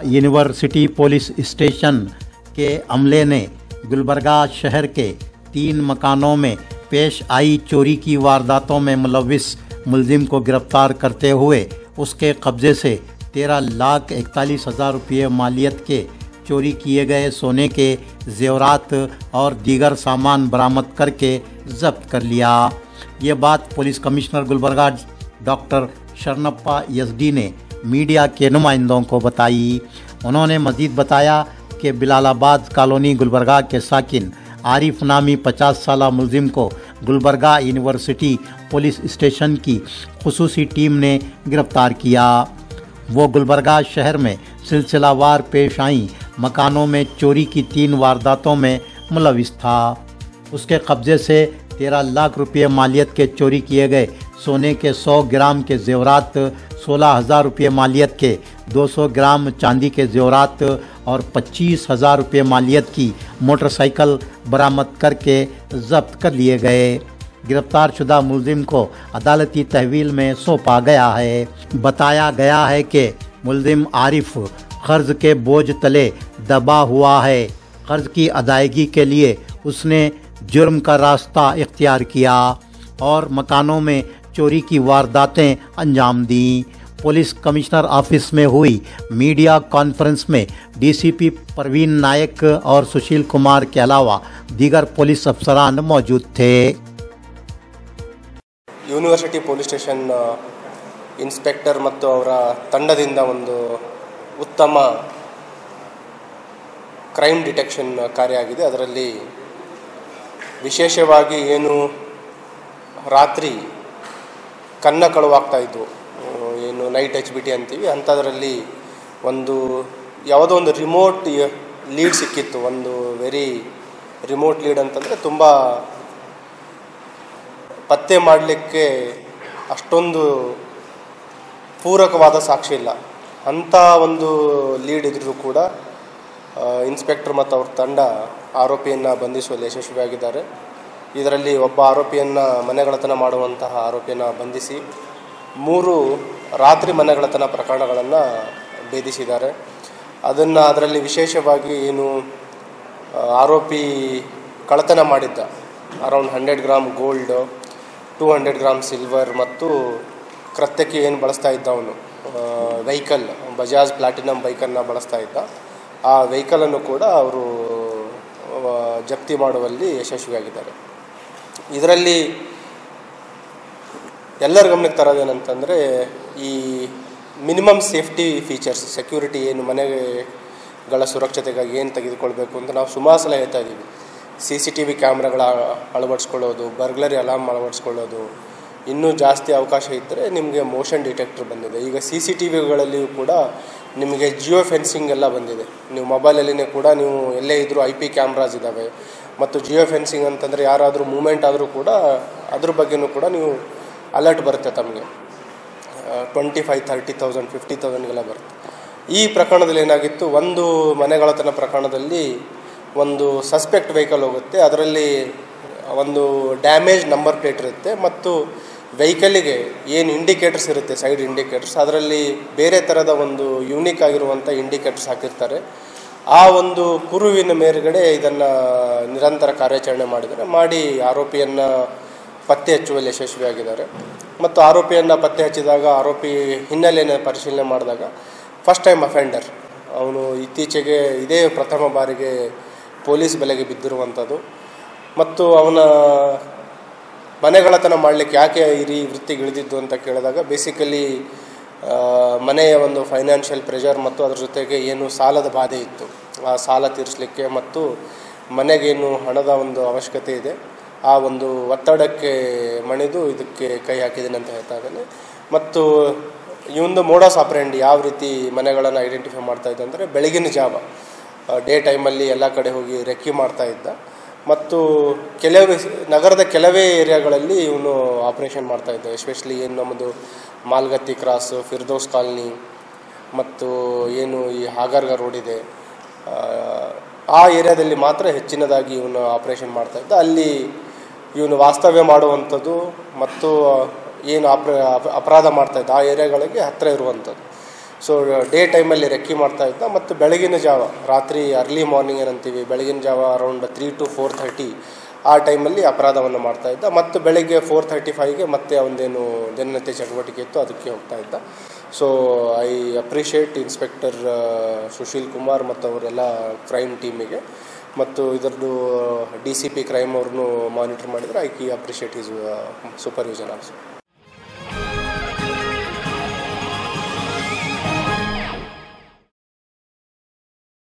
University police station के अमले ने गुलबर्गा शहर के 3 मकानों में पेश आई चोरी की वारदातों में मुलविस मुलजिम को गिरफ्तार करते हुए उसके कब्जे से 13,41,000 रुपये मालियत के चोरी किए गए सोने के जेवरात और दीगर सामान बरामद करके जब्त कर लिया। ये बात police commissioner Gulbarga doctor Sharanappa SD ने मीडिया के नुमाइंदों को बताई। उन्होंने मज़ीद बताया कि बिलालाबाद कॉलोनी गुलबर्गा के साकिन आरिफ नामी 50 साला मुलजिम को गुलबर्गा यूनिवर्सिटी पुलिस स्टेशन की खुसूसी टीम ने गिरफ्तार किया। वो गुलबर्गा शहर में सिलसिलावार पेश आई मकानों में चोरी की 3 वारदातों में मुलविस था। उसके कब्जे से 13 लाख रुपये मालियत के चोरी किए गए सोने के 100 ग्राम के जेवरात, 16,000 रुपये मालियत के 200 ग्राम चांदी के जेवरात और 25,000 रुपये मालियत की मोटरसाइकिल बरामद करके जब्त कर लिए गए। गिरफ्तारशुदा मुलजिम को अदालती तहवील में सौंपा गया है। बताया गया है कि मुलजिम आरिफ कर्ज के बोझ तले दबा हुआ है। कर्ज की अदायगी के लिए उसने जुर्म का रास्ता इख्तियार किया और मकानों में चोरी की वारदातें अंजाम दी। पुलिस कमिश्नर ऑफिस में हुई मीडिया कॉन्फ्रेंस में डीसीपी परवीन नायक और सुशील कुमार के अलावा दीगर पुलिस अफसरान मौजूद थे। ಯೂನಿವರ್ಸಿಟಿ ಪೊಲೀಸ್ ಸ್ಟೇಷನ್ ಇನ್ಸ್ಪೆಕ್ಟರ್ ಮತ್ತು ಅವರ ತಂಡದಿಂದ ಒಂದು ಉತ್ತಮ ಕ್ರೈಮ್ ಡಿಟೆಕ್ಷನ್ ಕಾರ್ಯ ಆಗಿದೆ. ಅದರಲ್ಲಿ ವಿಶೇಷವಾಗಿ ಏನು ರಾತ್ರಿ ಕನ್ನ ಕಳುವಾಗ್ತಾ ಇದ್ವು, ಏನು ನೈಟ್ HBT ಅಂತೀವಿ, ಅಂಥದ್ರಲ್ಲಿ ಒಂದು ಯಾವುದೋ ಒಂದು ರಿಮೋಟ್ ಲೀಡ್ ಸಿಕ್ಕಿತ್ತು. ಒಂದು ವೆರಿ ರಿಮೋಟ್ ಲೀಡ್ ಅಂತಂದರೆ ತುಂಬ ಪತ್ತೆ ಮಾಡಲಿಕ್ಕೆ ಅಷ್ಟೊಂದು ಪೂರಕವಾದ ಸಾಕ್ಷಿ ಇಲ್ಲ. ಅಂಥ ಒಂದು ಲೀಡ್ ಇದ್ರೂ ಕೂಡ ಇನ್ಸ್ಪೆಕ್ಟರ್ ಮತ್ತು ಅವ್ರ ತಂಡ ಆರೋಪಿಯನ್ನು ಬಂಧಿಸುವಲ್ಲಿ ಯಶಸ್ವಿಯಾಗಿದ್ದಾರೆ. ಇದರಲ್ಲಿ ಒಬ್ಬ ಆರೋಪಿಯನ್ನು ಮನೆಗಳತನ ಮಾಡುವಂತಹ ಆರೋಪಿಯನ್ನು ಬಂಧಿಸಿ 3 ರಾತ್ರಿ ಮನೆಗಳತನ ಪ್ರಕರಣಗಳನ್ನು ಭೇದಿಸಿದ್ದಾರೆ. ಅದರಲ್ಲಿ ವಿಶೇಷವಾಗಿ ಏನು ಆರೋಪಿ ಕಳ್ಳತನ ಮಾಡಿದ್ದ around 100 gram gold, 200 gram silver ಮತ್ತು ಕೃತ್ಯಕ್ಕೆ ಏನು ಬಳಸ್ತಾ ಇದ್ದ ಅವನು ವೆಹಿಕಲ್, ಬಜಾಜ್ ಪ್ಲಾಟಿನಮ್ ಬೈಕನ್ನು ಬಳಸ್ತಾ ಇದ್ದ, ಆ ವೆಹಿಕಲನ್ನು ಕೂಡ ಅವರು ಜಪ್ತಿ ಮಾಡುವಲ್ಲಿ ಯಶಸ್ವಿಯಾಗಿದ್ದಾರೆ. ಇದರಲ್ಲಿ ಎಲ್ಲರ ಗಮನಕ್ಕೆ ತರೋದೇನಂತಂದರೆ ಈ ಮಿನಿಮಮ್ ಸೇಫ್ಟಿ ಫೀಚರ್ಸ್, ಸೆಕ್ಯೂರಿಟಿ ಏನು ಮನೆಗಳ ಸುರಕ್ಷತೆಗಾಗಿ ಏನು ತೆಗೆದುಕೊಳ್ಬೇಕು ಅಂತ ನಾವು ಸುಮಾರು ಸಲ ಹೇಳ್ತಾ ಇದ್ದೀವಿ. CCTV ಕ್ಯಾಮ್ರಾಗಳ ಅಳವಡಿಸ್ಕೊಳ್ಳೋದು, ಬರ್ಗ್ಲರಿ ಅಲಾರ್ಮ್ ಅಳವಡಿಸ್ಕೊಳ್ಳೋದು, ಇನ್ನೂ ಜಾಸ್ತಿ ಅವಕಾಶ ಇದ್ದರೆ ನಿಮಗೆ ಮೋಷನ್ ಡಿಟೆಕ್ಟರ್ ಬಂದಿದೆ. ಈಗ CCTVಗಳಲ್ಲಿಯೂ ಕೂಡ ನಿಮಗೆ ಜಿಯೋ ಫೆನ್ಸಿಂಗ್ ಎಲ್ಲ ಬಂದಿದೆ. ನೀವು ಮೊಬೈಲಲ್ಲಿನೇ ಕೂಡ ನೀವು ಎಲ್ಲೇ ಇದ್ದರೂ IP ಕ್ಯಾಮ್ರಾಸ್ ಇದ್ದಾವೆ. ಮತ್ತು ಜಿಯೋ ಫೆನ್ಸಿಂಗ್ ಅಂತಂದರೆ ಯಾರಾದರೂ ಮೂಮೆಂಟ್ ಆದರೂ ಕೂಡ ಅದ್ರ ಬಗ್ಗೆಯೂ ಕೂಡ ನೀವು ಅಲರ್ಟ್ ಬರುತ್ತೆ ತಮಗೆ. 25,000, 30,000, 50,000ಗೆಲ್ಲ ಬರುತ್ತೆ. ಈ ಪ್ರಕರಣದಲ್ಲಿ ಏನಾಗಿತ್ತು, ಒಂದು ಮನೆಗಳತನ ಪ್ರಕರಣದಲ್ಲಿ ಒಂದು ಸಸ್ಪೆಕ್ಟ್ ವೆಹಿಕಲ್ ಹೋಗುತ್ತೆ. ಅದರಲ್ಲಿ ಒಂದು ಡ್ಯಾಮೇಜ್ ನಂಬರ್ ಪ್ಲೇಟ್ ಇರುತ್ತೆ ಮತ್ತು ವೆಹಿಕಲ್ಲಿಗೆ ಏನು ಇಂಡಿಕೇಟರ್ಸ್ ಇರುತ್ತೆ, ಸೈಡ್ ಇಂಡಿಕೇಟರ್ಸ್, ಅದರಲ್ಲಿ ಬೇರೆ ಥರದ ಒಂದು ಯೂನಿಕ್ ಆಗಿರುವಂಥ ಇಂಡಿಕೇಟರ್ಸ್ ಹಾಕಿರ್ತಾರೆ. ಆ ಒಂದು ಕುರುವಿನ ಮೇರೆಗಡೆ ಇದನ್ನು ನಿರಂತರ ಕಾರ್ಯಾಚರಣೆ ಮಾಡಿ ಆರೋಪಿಯನ್ನು ಪತ್ತೆ ಹಚ್ಚುವಲ್ಲಿ ಯಶಸ್ವಿಯಾಗಿದ್ದಾರೆ. ಮತ್ತು ಆರೋಪಿಯನ್ನು ಪತ್ತೆ ಹಚ್ಚಿದಾಗ ಆರೋಪಿ ಹಿನ್ನೆಲೆಯನ್ನು ಪರಿಶೀಲನೆ ಮಾಡಿದಾಗ ಫಸ್ಟ್ ಟೈಮ್ ಅಫೆಂಡರ್, ಅವನು ಇತ್ತೀಚೆಗೆ ಇದೇ ಪ್ರಥಮ ಬಾರಿಗೆ ಪೊಲೀಸ್ ಬಲೆಗೆ ಬಿದ್ದಿರುವಂಥದ್ದು. ಮತ್ತು ಅವನ ಮನೆಗಳತನ ಮಾಡಲಿಕ್ಕೆ ಯಾಕೆ ಈ ವೃತ್ತಿಗೆ ಇಳಿದಿದ್ದು ಅಂತ ಕೇಳಿದಾಗ ಬೇಸಿಕಲಿ ಮನೆಯ ಒಂದು ಫೈನಾನ್ಷಿಯಲ್ ಪ್ರೆಷರ್ ಮತ್ತು ಅದ್ರ ಜೊತೆಗೆ ಏನು ಸಾಲದ ಬಾಧೆ ಇತ್ತು, ಆ ಸಾಲ ತೀರಿಸಲಿಕ್ಕೆ ಮತ್ತು ಮನೆಗೇನು ಹಣದ ಒಂದು ಅವಶ್ಯಕತೆ ಇದೆ, ಆ ಒಂದು ಒತ್ತಡಕ್ಕೆ ಮಣಿದು ಇದಕ್ಕೆ ಕೈ ಹಾಕಿದ್ದೀನಿ ಅಂತ ಹೇಳ್ತಾ ಇದ್ದಾನೆ. ಮತ್ತು ಈ ಒಂದು ಮೋಡಸ್ ಆಪರೆಂಡಿ ಯಾವ ರೀತಿ ಮನೆಗಳನ್ನು ಐಡೆಂಟಿಫೈ ಮಾಡ್ತಾ ಇದ್ದ ಅಂದರೆ ಬೆಳಗಿನ ಜಾವ ಡೇ ಟೈಮಲ್ಲಿ ಎಲ್ಲ ಕಡೆ ಹೋಗಿ ರೆಕ್ಕಿ ಮಾಡ್ತಾ ಇದ್ದ. ಮತ್ತು ನಗರದ ಕೆಲವೇ ಏರಿಯಾಗಳಲ್ಲಿ ಇವನು ಆಪರೇಷನ್ ಮಾಡ್ತಾಯಿದ್ದ. ಎಸ್ಪೆಷಲಿ ಏನು ನಮ್ಮದು ಮಾಲ್ಗತ್ತಿ ಕ್ರಾಸು, ಫಿರ್ದೋಸ್ ಕಾಲನಿ ಮತ್ತು ಏನು ಈ ಹಾಗರ್ಗ ರೋಡ್ ಇದೆ, ಆ ಏರಿಯಾದಲ್ಲಿ ಮಾತ್ರ ಹೆಚ್ಚಿನದಾಗಿ ಇವನು ಆಪರೇಷನ್ ಮಾಡ್ತಾಯಿದ್ದ. ಅಲ್ಲಿ ಇವನು ವಾಸ್ತವ್ಯ ಮಾಡುವಂಥದ್ದು ಮತ್ತು ಏನು ಅಪರಾಧ ಮಾಡ್ತಾಯಿದ್ದ ಆ ಏರಿಯಾಗಳಿಗೆ ಹತ್ತಿರ ಇರುವಂಥದ್ದು. ಸೊ ಡೇ ಟೈಮಲ್ಲಿ ರೆಕ್ಕಿ ಮಾಡ್ತಾ ಇದ್ದ, ಮತ್ತು ಬೆಳಗಿನ ಜಾವ, ರಾತ್ರಿ ಅರ್ಲಿ ಮಾರ್ನಿಂಗ್ ಏನಂತೀವಿ, ಬೆಳಗಿನ ಜಾವ ಅರೌಂಡ್ 3 to 4:30 ಆ ಟೈಮಲ್ಲಿ ಅಪರಾಧವನ್ನು ಮಾಡ್ತಾ ಇದ್ದ. ಮತ್ತು ಬೆಳಗ್ಗೆ 4:35ಗೆ ಮತ್ತೆ ಅವನದೇನು ದಿನನಿತ್ಯ ಚಟುವಟಿಕೆ ಇತ್ತು ಅದಕ್ಕೆ ಹೋಗ್ತಾ ಇದ್ದ. So I appreciate inspector Sushil Kumar ಮತ್ತು ಅವರೆಲ್ಲ ಕ್ರೈಮ್ ಟೀಮಿಗೆ, ಮತ್ತು ಇದರದ್ದು DCP ಕ್ರೈಮ್ ಅವ್ರನ್ನೂ ಮಾನಿಟರ್ ಮಾಡಿದರೆ I appreciate is supervision also.